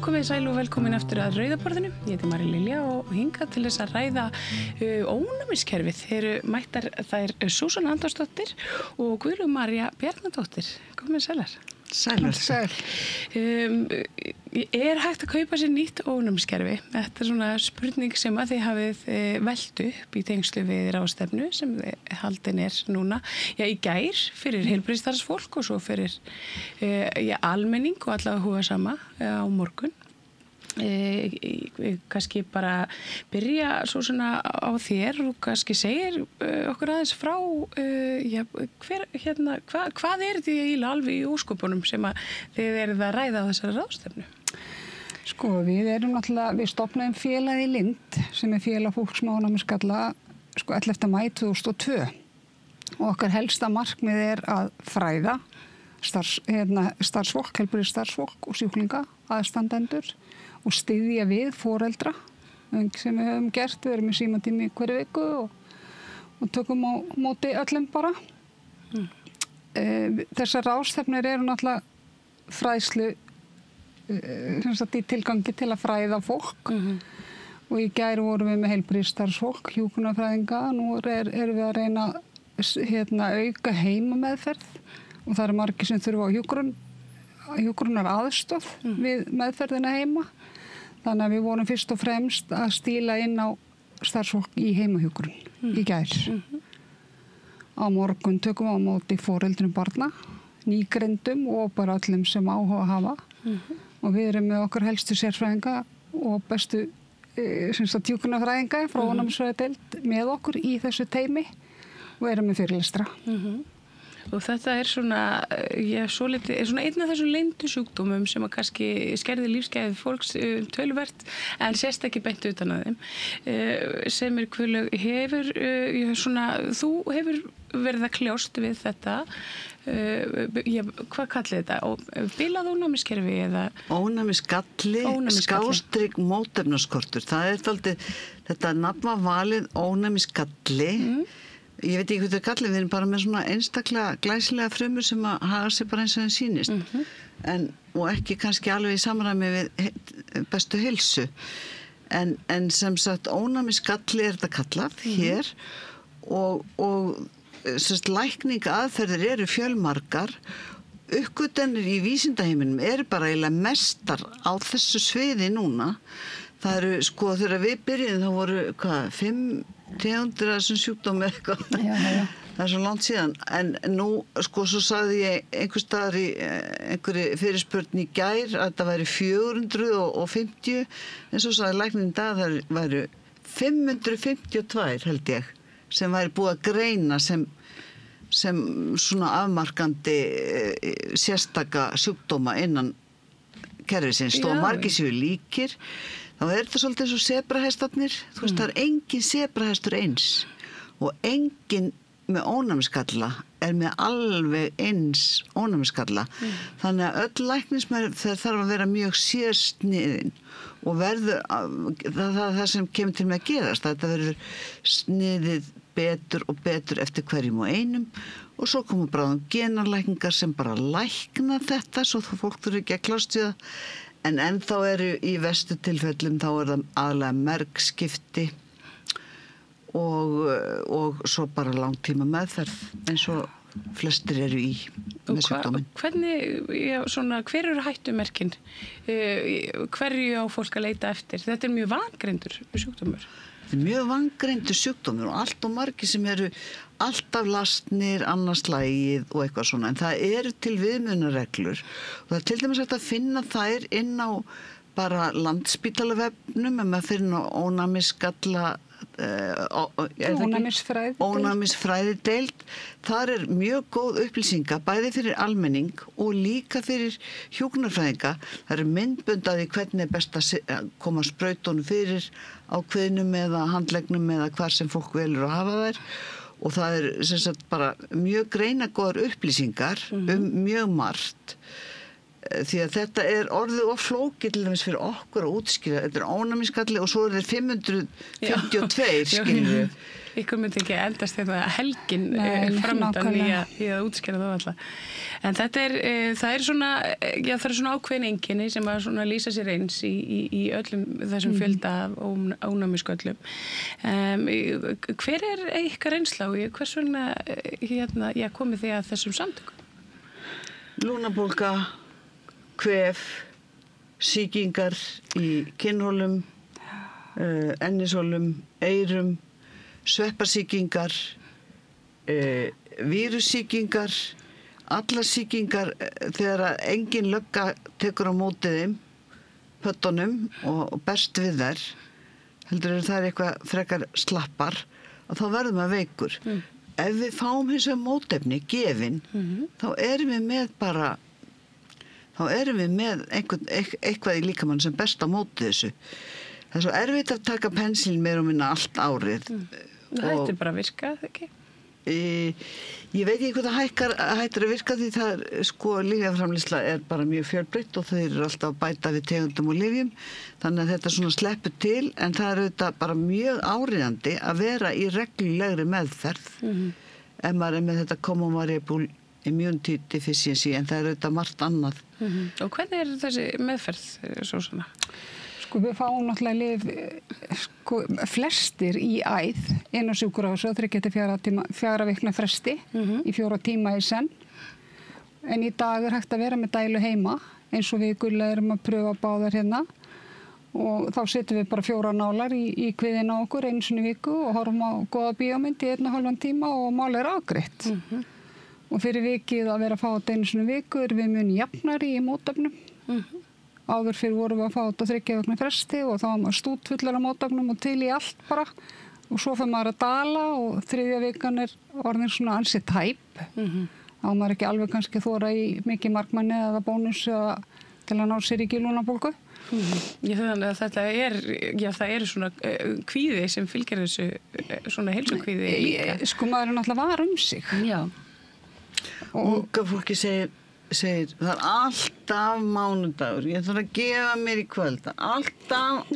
komið sæl og velkomin aftur að Rauðaborðinu. Ég heiti María Lilja og hingað til þess að ræða ónæmiskerfið. Eru mættar þær Súsanna Andórsdóttir og Guðlaug María Bjarnadóttir. Komið sælar. Sælar. Sæl. Er hægt að kaupa sér nýtt ónæmiskerfi? Þetta svona spurning sem að þið hafið velt upp í tengslu við ráðstefnu sem haldin núna í gær fyrir heilbrigðisstarfsfólk og svo fyrir almenning og allavega huga sama á morgun. Kannski bara byrja svo svona á þér og kannski segir okkur aðeins frá hvað er þetta eiginlega alveg í ósköpunum sem að þið eruð að ræða á þessari ráðstefnu? Sko, við stofnaðum félag í Lind sem er félag fólks með ónæmisgalla 11. maí 2002 og okkar helsta markmið er að fræða starfsfólk, heilbrigðisstarfsfólk og sjúklinga, aðstandendur og styðja við foreldra sem við höfum gert. Við erum í símatími hverju viku og tökum á móti öllum bara. Þessar ráðstefnur eru náttúrulega fræðslu í tilgangi til að fræða fólk og í gær vorum við með heilbrigðisstarfsfólk, hjúkrunarfræðinga. Nú erum við að reyna að auka heimameðferð og það eru margir sem þurfa á hjúkrunar aðstoð við meðferðina heima. Þannig að við vorum fyrst og fremst að stíla inn á starfsfólk í heimahjúkrun í gær. Á morgun tökum við á móti foreldrum barna, nýgrindum og bara öllum sem áhuga hafa. Og við erum með okkar helstu sérfræðinga og bestu hjúkrunarfræðinga frá ónæmisfræðideild með okkur í þessu teymi og erum með fyrirlestra. Og þetta er svona, svona einn af þessum leyndu sjúkdómum sem að kannski skerði lífsgæði fólks töluvert en sést ekki beint utan að þeim. Sem er Guðlaug, þú hefur verið að kljást við þetta. Hvað kallið þetta? Bilað ónæmiskerfi eða? Ónæmisgalli, skástrík mótefnaskortur. Það er dálítið, þetta nafn var valið ónæmisgalli. Ég veit ekki hvað það kallið, við erum bara með svona einstaklega glæsilega frumur sem að hafa sér bara eins og þeim sýnist. Og ekki kannski alveg í samræmi við bestu heilsu. En sem sagt, ónæmisgalli er þetta kallað hér og lækningaaðferðir eru fjölmargar. Uppgötvanir í vísindaheiminum eru bara eiginlega mestar á þessu sviði núna. Það eru, þegar við byrjuðum þá voru, 5 tegundir af þessum sjúkdómi eitthvað. Já. Það er svo langt síðan. En nú, svo sagði ég einhvers staðar í einhverju fyrirspurn í gær að það væri 450, en svo sagði læknirinn í dag að það væru 552 held ég, sem væri búið að greina sem svona afmarkandi sérstaka sjúkdóma innan kerfisins. Þó margir séu líkir. Þá er þetta svolítið eins og sebrahestarnir. Þú veist, það er engin sebrahestur eins og engin með ónæmisgalla er með alveg eins ónæmisgalla. Þannig að öll læknismeðferð þarf að vera mjög sérsniðin og verður, það sem kemur til með að gerast, þetta verður sniðið betur og betur eftir hverjum og einum og svo koma bráðum genarlækningar sem bara lækna þetta svo þú fólk þurfi ekki að kljást við það. En ennþá eru í verstu tilfellum þá er það aðalega mergskipti og svo bara langtíma meðferð eins og flestir eru í með sjúkdóminn. Hver eru hættumerkin? Hverju á fólk að leita eftir? Þetta er mjög vangreindur sjúkdómur. Þetta er mjög vangreindur sjúkdómur og allt og margir sem eru alltaf lastnir, annars lagið og eitthvað svona. En það eru til viðmiðunarreglur og það er til dæmis hægt að finna þær inn á bara Landspítalavefnum ef maður fyrir á ónæmisgalla ónæmisfræðideild. Þar er mjög góð upplýsinga bæði fyrir almenning og líka fyrir hjúkrunarfræðinga. Það eru myndbönd af því hvernig er best að koma sprautunum fyrir ákveðnum eða handleggnum eða hvar sem fólk velur að hafa þær. Og það er sem sagt bara mjög greinagóðar upplýsingar mjög margt því að þetta orðið of flókið til dæmis fyrir okkur að útskýra. Þetta ónæmisgalli og svo þeir 552 skilur. Ykkur myndi ekki endast þetta helgin framöndan í að útskýra það alltaf. En það er svona ákveðin einkenni sem að svona lýsa sér eins í öllum þessum fjölda af ónæmisgöllum. Hver ykkar reynsla og hvers vegna komið þið að þessum samtökum? Lúnabólga, kvef, sýkingar í kinnhólum, ennishólum, eyrum, sveppasýkingar, vírussýkingar, allar sýkingar þegar engin lögga tekur á móti þeim, pöttunum og berst við þær, heldur það er eitthvað frekar slappar, og þá verðum við veikur. Ef við fáum hins vegar mótefni, gefin, þá erum við með eitthvað í líkamann sem best á móti þessu. Það er svo erfitt að taka pensilín meira og minna allt árið. Það hættir bara að virka, ekki? Ég veit ekki hvað það hættir að virka því það lyfjaframleiðsla er bara mjög fjölbreytt og þeir eru alltaf að bæta við tegundum og lyfjum. Þannig að þetta svona sleppur til en það er auðvitað bara mjög áríðandi að vera í reglulegri meðferð ef maður er með þetta common variable immunity deficiency en það er auðvitað margt annað. Og hvernig er þessi meðferð svo svona? Við fáum náttúrulega lyf flestir í æð inn á sjúkrahúsi og 3-4 vikna fresti í 4 tíma í senn. En í dag er hægt að vera með dælu heima eins og við Gulla erum að pröfa báðar hérna og þá setjum við bara 4 nálar í kviðina á okkur einu sinni í viku og horfum á góða bíómynd í 1,5 tíma og mál er afgreitt. Og fyrir vikið að vera að fá þetta einu sinni í viku erum við mun jafnari í mótefnum. Áður fyrir vorum við að fá þetta 3 vikna fresti og þá var maður stútfullur af mótefnum og til í allt bara og svo fyrir maður að dala og 3. vikan er orðin svona ansi tæp á maður ekki alveg kannski þóra í mikið markmanni eða bónus eða til að ná sér ekki í lúnabólgu. Þannig að þetta það eru svona kvíði sem fylgir þessu svona heilsukvíði líka. Maður er náttúrulega var sig. Já. Unga fólki segir það er alltaf mánudagur, ég þarf að gefa mér í kvöld, alltaf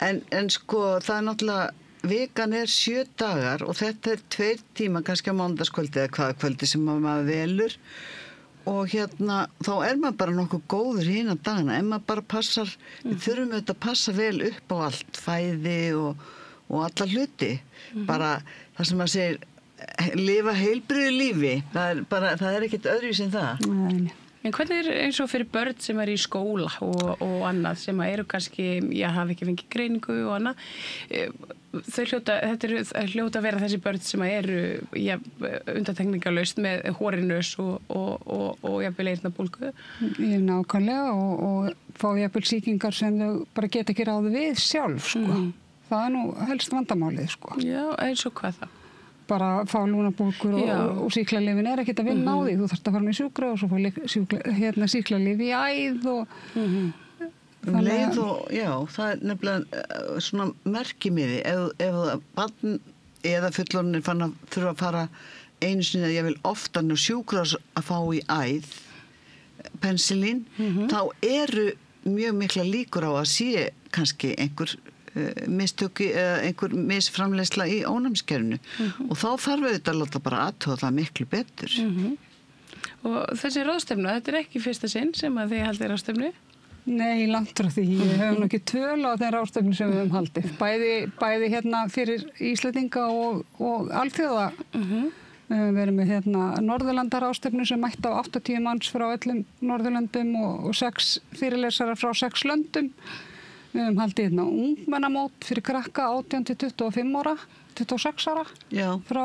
en það er náttúrulega, vikan er 7 dagar og þetta er 2 tíma kannski á mánudagskvöldi eða hvaða kvöldi sem maður velur og þá er maður bara nokkuð góður hina dagana, ef maður bara passar, við þurfum auðvitað að passa vel upp á allt, fæði og alla hluti, bara það sem maður segir, lifa heilbrigðu lífi, það er ekkert öðruvísi en það. Nei. En hvernig er eins og fyrir börn sem er í skóla og annað sem eru kannski, hafa ekki fengið greiningu og annað, þetta hljóta að vera þessi börn sem eru undantekningarlaust með hórinus og jafnvel eyrnabólgu. Nákvæmlega og fá jafnvel sýkingar sem þau bara geta ekki ráðið við sjálf, Það er nú helst vandamálið, Já, eins og hvað það? Bara fá lúnabólgur og sýklalyfin er ekkert að vinna á því. Þú þarft að fara með sjúkra og svo fá sýklalyf í æð og leið og það er nefnilega svona merkimiði ef barn eða fullorðnir þurfa að fara einu sinni að ég vil ofta nú sjúkra að fá í æð pensilín, þá eru mjög mikla líkur á að sé kannski einhver mistöki eða einhver misframleiðsla í ónæmiskerfinu og þá þarf auðvitað að láta bara aðtóða það miklu betur. Og þessi ráðstefnu, þetta er ekki fyrsta sinn sem að þið haldið ráðstefnu? Nei, langt frá því. Við höfum ekki töl á þeim ráðstefnu sem við höfum haldið. Bæði hérna fyrir Íslendinga og alþjóða. Við höfum verið með Norðurlandaráðstefnu sem mætti á 80 manns frá öllum Norðurlöndum og 6 fyrirlesara frá 6 löndum. Við höfum haldið ungmennamót fyrir krakka 18-25 ára, 26 ára frá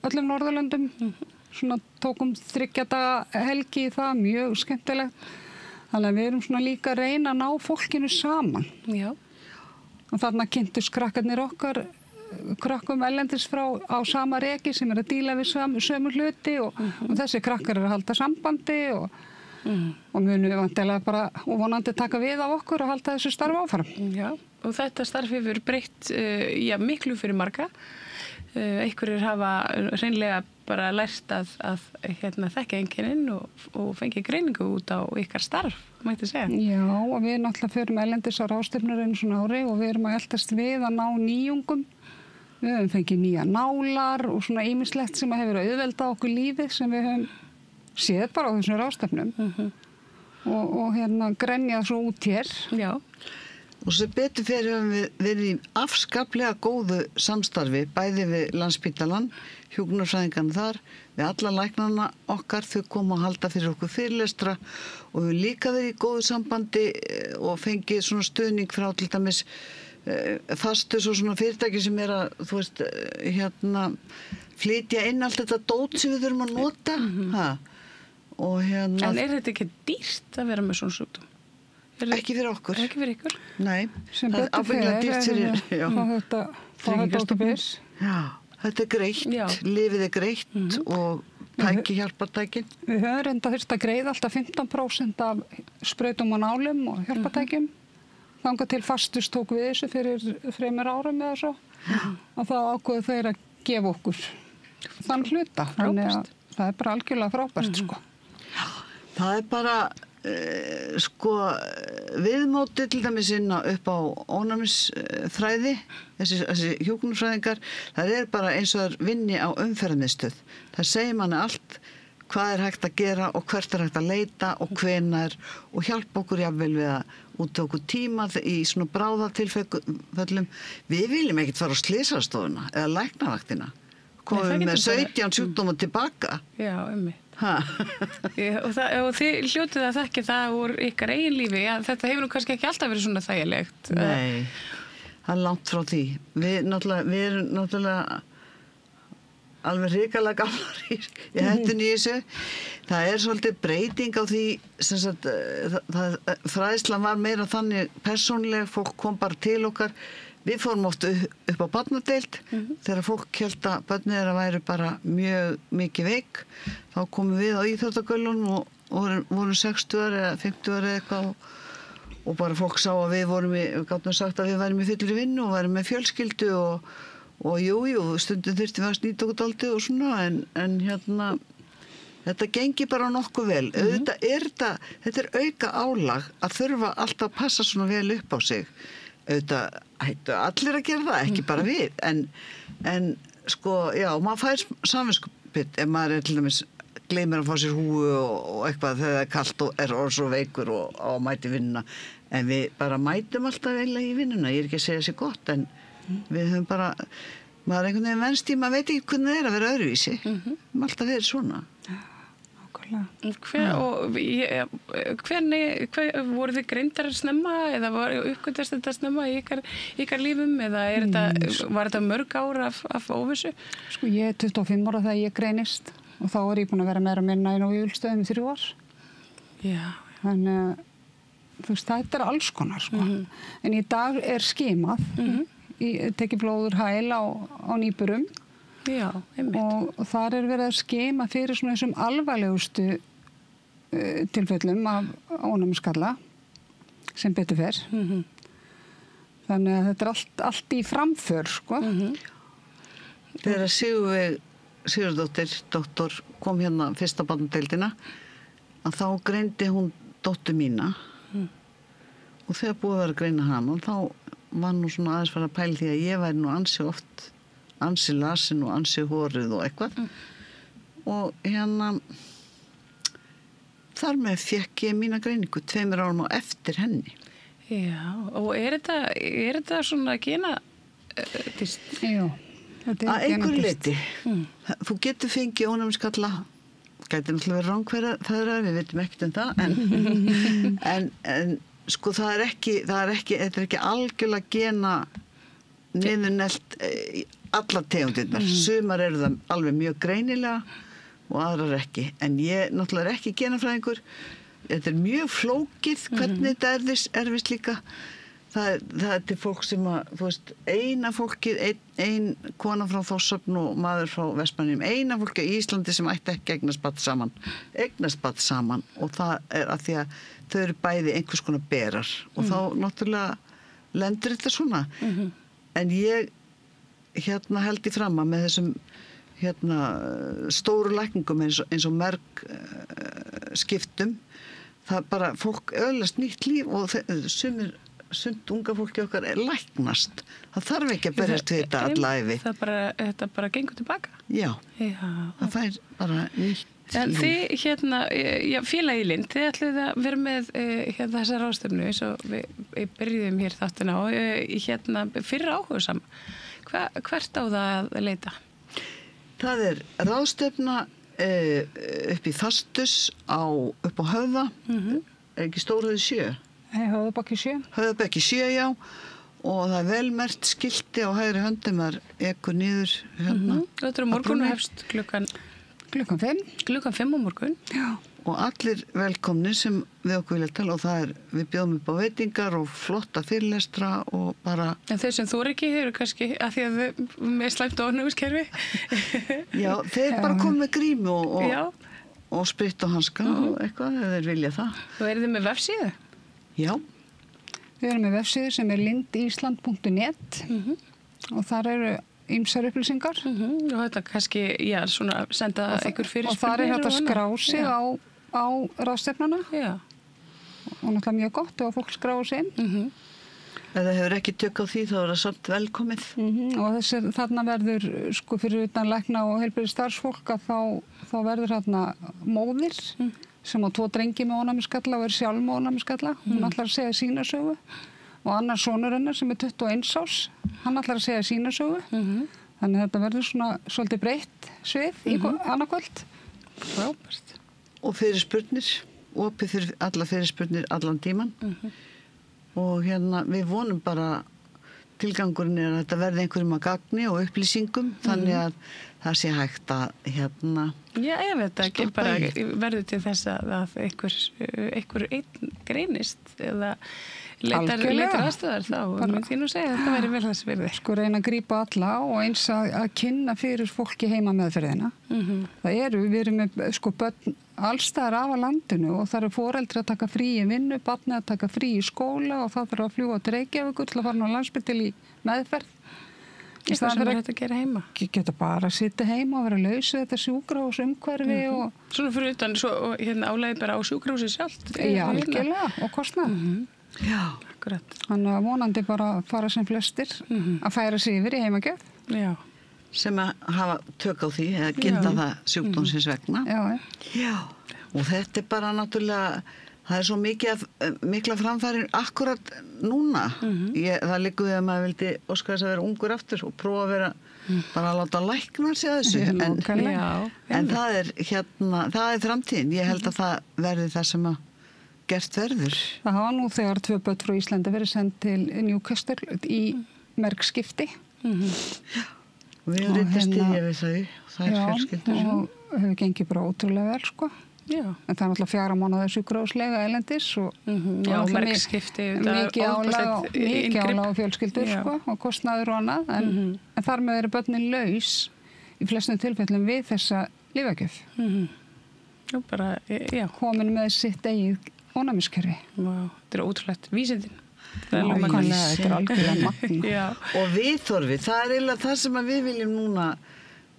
öllum Norðurlöndum. Svona tókum 3 daga helgi í það, mjög skemmtilegt. Þannig að við erum svona líka að reyna að ná fólkinu saman. Já. Og þarna kynntust krakkarnir okkar, krakkum ellendis frá á sama reki sem er að díla við sömu hluti og þessi krakkar eru að halda sambandi og og munu vantilega bara og vonandi taka við af okkur og halda þessu starfi áfram. Já, og þetta starf hefur breytt miklu fyrir marga. Einhverjir hafa hreinlega bara lært að þekka einkennin og fengið greiningu út á ykkar starf, mætti segja. Já, og við náttúrulega förum erlendis á ráðstefnur einu svona ári og við erum að eltast við að ná nýjungum. Við höfum fengið nýja nálar og svona ýmislegt sem hefur auðveldað okkur lífið sem við höfum séð bara á þessum ráðstefnum og grenjað svo út hér. Já. Og sem betur fyrir höfum við verið í afskaplega góðu samstarfi, bæði við Landspítalann, hjúkrunarfræðingarna þar, við alla læknarna okkar, þau koma að halda fyrir okkur fyrirlestra og við höfum líka verið í góðu sambandi og fengið svona stuðning frá til dæmis fastus og svona fyrirtæki sem að, þú veist, flytja inn allt þetta dót sem við þurfum að nota. Og En þetta ekki dýrt að vera með svona sjúkdóm? Ekki fyrir okkur. Ekki fyrir ykkur? Nei, sem það er ábyggilega dýrt fyrir Tryggingastofnun. Já, þetta er greitt, lyfið er greitt og hjálpartækin. Við höfum reynda þurft að greiða alltaf 15% af sprautum og nálum og hjálpartækjum. Þangað til fastus tók við þessu fyrir 3 árum eða svo. Og þá ákveðu þeir að gefa okkur þann hluta. Þannig að það er bara algjörlega frábært, sko. Það er bara viðmóti til dæmis inn upp á ónæmisfræði, þessi hjúkrunarfræðingar, það er bara eins og það vinni á umferðarmiðstöð. Það segir manni allt hvað er hægt að gera og hvert er hægt að leita og hvenær og hjálpa okkur jafnvel við að útvega okkur tíma í svona bráðatilfellum. Við viljum ekkert fara á slysarstofuna eða læknavaktina. Komum með 17 sjúkdóma tilbaka. Já, og þið hljótið að þekki það úr ykkar eigin lífi, þetta hefur nú kannski ekki alltaf verið svona þægilegt. Nei, það er langt frá því. Við erum náttúrulega alveg hrikalega gamlar í hendunni í þessu. Það er svolítið breyting á því, sem sagt, fræðslan var meira þannig persónleg, fólk kom bara til okkar. Við fórum oft upp á barnadeild þegar fólk held að börnin þeirra væri bara mjög mikið veik. Þá komum við á íþróttagöllunum og vorum 60 eða 50 eða eitthvað og bara fólk sá að við gátum sagt að við værum í fullri vinnu og værum með fjölskyldu og jú, stundum þurftum við að snýta okkur dálítið og svona en þetta gengi bara nokkuð vel. Þetta er auka álag að þurfa alltaf að passa svona vel upp á sig. Auðvitað hættu allir að gera það, ekki bara við en sko, já, maður fær samviskupið ef maður til dæmis gleymir að fá sér húfu og eitthvað þegar það er kalt og er svo veikur og á mæti vinnuna en við bara mætum alltaf eiginlega í vinnuna, ég er ekki að segja sér gott en við höfum bara maður einhvern veginn venst í, maður veit ekki hvernig það er að vera öðruvísi maður alltaf verið svona. Hvernig voru þið greindar snemma eða uppgötast þetta snemma í ykkar lífum eða var þetta mörg ár af óvissu? Sko ég er 25 ára þegar ég greinist og þá er ég búin að vera meira minna inn á Vífilsstöðum í 3 ár. Já. Þannig þú veist þetta er alls konar sko. En í dag er skimað, tekið blóður hæl á nýburum. Já, einmitt. Og þar er verið að skima fyrir svona þessum alvarlegustu tilfellum af ónæmiskalla sem betur fer. Þannig að þetta er allt í framför, sko. Þegar Sigurðardóttir, doktor, kom hérna fyrsta barnadeildina að þá greindi hún dóttur mína og þegar búið að vera að greina hana þá var nú svona aðeins fara að pæla því að ég væri nú ansi lasin og ansi hórið og eitthvað og þar með fekk ég mína greiningu 2 árum á eftir henni. Já, og er þetta svona genatist? Jú, þetta er að einhverju leyti. Þú getur fengið ónæmiskalla, gæti náttúrulega verið rángfæðrar, við veitum ekkert um það, en sko það er ekki, þetta er ekki algjörlega gena niðurnelt alla tegundirnar. Sumar eru það alveg mjög greinilega og aðrar ekki. En ég náttúrulega er ekki genafræðingur. Þetta er mjög flókið hvernig þetta erfist líka. það er til fólk sem að, þú veist, eina fólkið, ein kona frá Þórshöfn og maður frá Vestmannaeyjum, eina fólkið í Íslandi sem ætti ekki eignast barn saman og það er að því að þau eru bæði einhvers konar berar og þá náttúrulega lendur þetta svona. En ég held í fram að með þessum stóru lækningum eins og merg skiptum, það bara fólk öðlast nýtt líf og sumt unga fólki okkar er læknast. Það þarf ekki að berjast við þetta alla ævi. Þetta bara gengur tilbaka? Já. Það fær bara nýtt en líf. Þið, félagið Lind, þið ætluð að vera með þessa ráðstefnu eins og við byrjuðum hér þáttina og fyrir áhugasam. Hvert á það að leita? Það er ráðstefna upp í Fastus upp á Höfða, er ekki Stórhöfði 7? Höfðabakki 7. Höfðabakki 7, já. Og það er velmerkt skilti á hægri höndum er ekkur niður hérna. Þetta er morgun og hefst klukkan 5. Klukkan 5 á morgun. Já. Og allir velkomnir sem við okkur vilja tala og það við bjóðum upp á veitingar og flotta fyrirlestra og bara... En þau sem þú ekki, þau eru kannski að því að þau með slæmt ofnæmiskerfi. Já, þeir bara komið með grímu og spritt og hanska og eitthvað ef þeir vilja það. Þú eru þið með vefsíðu? Já. Við erum með vefsíðu sem er lindisland.net og þar eru ýmsar upplýsingar. Og þetta kannski, svona senda einhver fyrirspurnir. Og þar er þetta skrá sig á ráðstefnuna. Já. Og náttúrulega mjög gott ef fólk skráir sig inn. Ef það hefur ekki tök á því þá er það samt velkomið. Og þarna verður, fyrir utan lækna og heilbrigðis starfsfólk að þá verður þarna móðir sem á 2 drengi með ónæmisgalla og er sjálf með ónæmisgalla. Hún ætlar að segja sína sögu. Og annar sonur hennar sem er 21 árs, hann ætlar að segja sína sögu. Þannig að þetta verður svona svolítið breytt svið í annarkvöld. Frábært. Og fyrirspurnir, opið fyrir alla fyrirspurnir allan tíman. Og við vonum bara, tilgangurinn er að þetta verði einhverjum að gagni og upplýsingum, þannig að það sé hægt að Já, ef þetta ekki bara verður til þess að einhver einn greinist eða leitar aðstöðar þá myndi ég nú segja að þetta væri vel þess virði. Reyna að grípa alla og eins að kynna fyrir fólki heima meðferðina. Við erum með börn allstaðar af að landinu og það eru foreldri að taka frí í vinnu, barnið að taka frí í skóla og það þarf að fljúga til Reykjavíkur til að fara á Landspítal í meðferð. Eitthvað sem er hægt að gera heima. Geta bara að sitja heima og vera laus við þetta sjúkrahús umhverfi og... Svona fyrir utan, álæði bara á sjúkrahúsi sjálft. Já, algjörlega, og kostnað. Já, akkurat. Þannig að vonandi bara fara sem flestir að færa sig yfir í heimagjöf. Já. Sem að hafa tök á því, eða gilda það sjúkdómsins vegna. Já. Og þetta er bara náttúrulega, það er svo mikla framfærin akkurat núna. Það liggur við að maður vildi óska þess að vera ungur aftur og prófa að vera bara að láta lækna sig að þessu. En það er framtíðin. Ég held að það verði það sem að gert verður. Það hafa nú þegar 2 börn frá Íslandi verið sendt til Newcastle í mergskipti. Við erum reyndið stiðja við þau. Það er fjölskyldur. Já, og hefur gengið bara ótrúlega vel, Já. En það er náttúrulega 4 mánaða sjúkrahúslega erlendis og mergskipti mikið álag á fjölskyldur og kostnaður og annað en þar með eru börnin laus í flestum tilfellum við þessa lyfjagjöf. Komin með sitt eigið ónæmiskerfi. Þetta er ótrúlegt vísindin. Þetta er algjörlega magna. Og viðhorfið, það er eiginlega það sem við viljum núna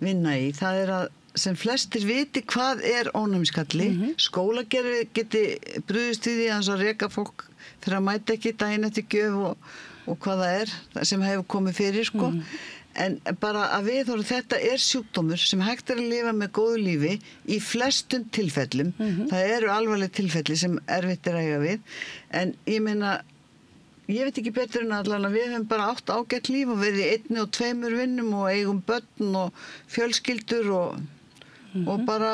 vinna í. Það er að sem flestir viti hvað er ónæmiskalli. Skólagerði geti brugðist við því að reka fólk fyrir að mæta ekki daginn eftir gjöf og hvað það er sem hefur komið fyrir, En bara að viðhorfa þetta er sjúkdómur sem hægt er að lifa með góðu lífi í flestum tilfellum. Það eru alvarleg tilfelli sem erfitt er að eiga við. En ég meina, ég veit ekki betur en allan að við höfum bara átt ágætt líf og verið í 1 og 2 vinnum og eigum börn og fjölskyldur og bara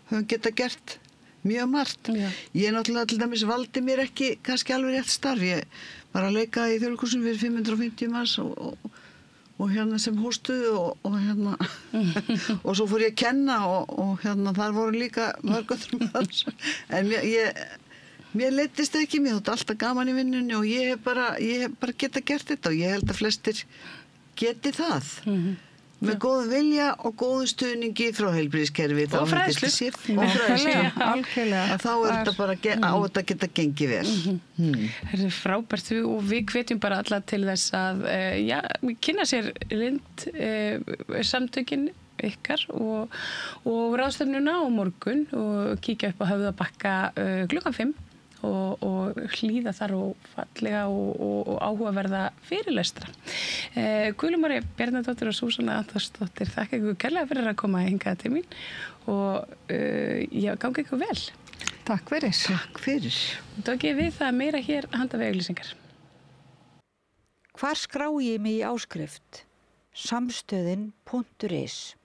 höfum geta gert mjög margt. Ég náttúrulega til dæmis valdi mér ekki kannski alveg rétt starf. Ég var að leika í Þjóðleikhúsinu fyrir 550 manns og sem hóstuðu og og svo fór ég að kenna og þar voru líka mörgöðrum en Mér leiddist ekki, mér þótti alltaf gaman í vinnunni og ég hef bara geta gert þetta og ég held að flestir geti það. Með góðum vilja og góðum stuðningi frá heilbrigðiskerfi. Og fræðslu. Og fræðslu. Algjörlega. Þá þetta bara á þetta geta gengið vel. Það er frábært og við hvetjum bara alla til þess að kynna sér samtökin ykkar og ráðstefnuna á morgun og kíkja upp á Höfðabakka klukkan 5 og hlýða þar og fallega og áhugaverða fyrirlestra. Guðlaug Bjarnadóttir og Súsanna Antonsdóttir, þakka ykkur kærlega fyrir að koma hingað til mín og gangi ykkur vel. Takk fyrir. Takk fyrir. Og þá gefið við það meira hér handa við auglýsingar. Hvar skrái ég mig í áskrift? Samstöðin.is